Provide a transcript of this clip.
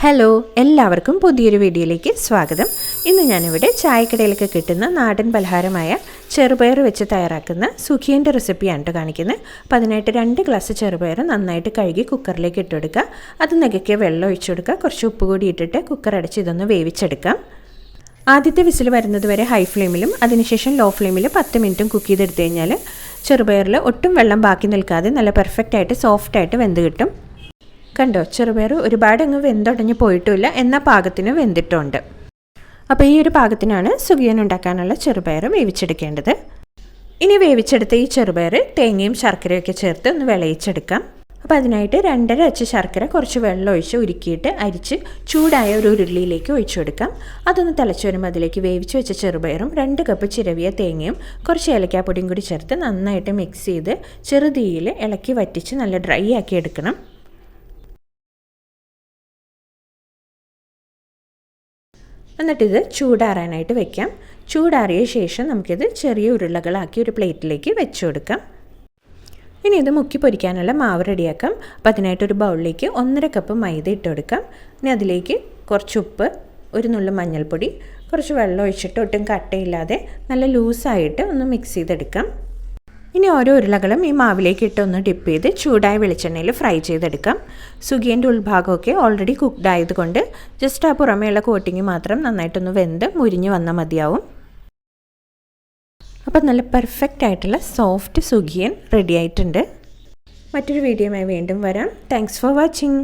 Hello, എല്ലാവർക്കും പുതിയൊരു വീഡിയോയിലേക്ക് സ്വാഗതം. ഇന്ന് ഞാനിവിടെ ചായക്കടയിലൊക്കെ കിട്ടുന്ന നാടൻ പലഹാരമായ ചെറുപയർ വെച്ച് തയ്യാറാക്കുന്ന സുഖിയൻ്റെ റെസിപ്പിയാണ് കാണിക്കുന്നത്. അപ്പോൾ അതിനായിട്ട് 2 ഗ്ലാസ് ചെറുപയർ നന്നായിട്ട് കഴുകി കുക്കറിലേക്ക് ഇട്ടെടുക്കുക. അത് നികയ്ക്ക് വെള്ളം ഒഴിച്ചു കൊടുക്കുക. കുറച്ച് ഉപ്പ് കൂടി ഇട്ടിട്ട് കുക്കർ അടച്ച് ഇതൊന്ന് വേവിച്ചെടുക്കാം. ആദ്യത്തെ വിസിൽ വരുന്നത് വരെ ഹൈ ഫ്ലെയിമിലും അതിനുശേഷം ലോ ഫ്ലെയിമിൽ 10 മിനിറ്റും കുക്ക് ചെയ്തെടുത്തു കഴിഞ്ഞാൽ ചെറുപയറിൽ ഒട്ടും വെള്ളം ബാക്കി നിൽക്കാതെ നല്ല പെർഫെക്റ്റായിട്ട് സോഫ്റ്റായിട്ട് വെന്ത് കിട്ടും. കണ്ടോ, ചെറുപയർ ഒരുപാട് അങ്ങ് വെന്തുടഞ്ഞ് പോയിട്ടുമില്ല, എന്നാൽ പാകത്തിന് വെന്തിട്ടുണ്ട്. അപ്പോൾ ഈ ഒരു പാകത്തിനാണ് സുഖിയൻ ഉണ്ടാക്കാനുള്ള ചെറുപയർ വേവിച്ചെടുക്കേണ്ടത്. ഇനി വേവിച്ചെടുത്ത ഈ ചെറുപയർ തേങ്ങയും ശർക്കരയൊക്കെ ചേർത്ത് ഒന്ന് വിളയിച്ചെടുക്കാം. അപ്പോൾ അതിനായിട്ട് 2.5 അച്ച് ശർക്കര കുറച്ച് വെള്ളം ഒഴിച്ച് ഉരുക്കിയിട്ട് അരിച്ച് ചൂടായ ഒരു ഉരുളിയിലേക്ക് ഒഴിച്ചു കൊടുക്കാം. അതൊന്ന് തിളച്ച് വരുമ്പോൾ അതിലേക്ക് വേവിച്ച് വെച്ച ചെറുപയറും 2 കപ്പ് ചിരവിയ തേങ്ങയും കുറച്ച് ഏലക്കാപ്പൊടിയും കൂടി ചേർത്ത് നന്നായിട്ട് മിക്സ് ചെയ്ത് ചെറുതീയിൽ ഇളക്കി വറ്റിച്ച് നല്ല ഡ്രൈ ആക്കി എടുക്കണം. എന്നിട്ടിത് ചൂടാറാനായിട്ട് വെക്കാം. ചൂടാറിയ ശേഷം നമുക്കിത് ചെറിയ ഉരുളകളാക്കി ഒരു പ്ലേറ്റിലേക്ക് വെച്ച് കൊടുക്കാം. ഇനി ഇത് മുക്കി പൊരിക്കാനുള്ള മാവ് റെഡിയാക്കാം. അപ്പോൾ അതിനായിട്ടൊരു ബൗളിലേക്ക് 1.5 കപ്പ് മൈദ ഇട്ട് കൊടുക്കാം. ഇനി അതിലേക്ക് കുറച്ച് ഉപ്പ്, ഒരു നുള്ളു മഞ്ഞൾപ്പൊടി, കുറച്ച് വെള്ളം ഒഴിച്ചിട്ട് ഒട്ടും കട്ടയില്ലാതെ നല്ല ലൂസായിട്ട് ഒന്ന് മിക്സ് ചെയ്തെടുക്കാം. ഇനി ഓരോ ഉരുളകളും ഈ മാവിലേക്ക് ഇട്ട് ഒന്ന് ഡിപ്പ് ചെയ്ത് ചൂടായ വെളിച്ചെണ്ണയിൽ ഫ്രൈ ചെയ്തെടുക്കാം. സുഖിയൻ്റെ ഉൾഭാഗമൊക്കെ ഓൾറെഡി കുക്ക്ഡ് ആയതുകൊണ്ട് ജസ്റ്റ് ആ പുറമേയുള്ള കോട്ടിങ് മാത്രം നന്നായിട്ടൊന്ന് വെന്ത് മുരിഞ്ഞ് വന്നാൽ മതിയാവും. അപ്പം നല്ല പെർഫെക്റ്റ് ആയിട്ടുള്ള സോഫ്റ്റ് സുഖിയൻ റെഡി ആയിട്ടുണ്ട്. മറ്റൊരു വീഡിയോയുമായി വീണ്ടും വരാം. Thanks for watching.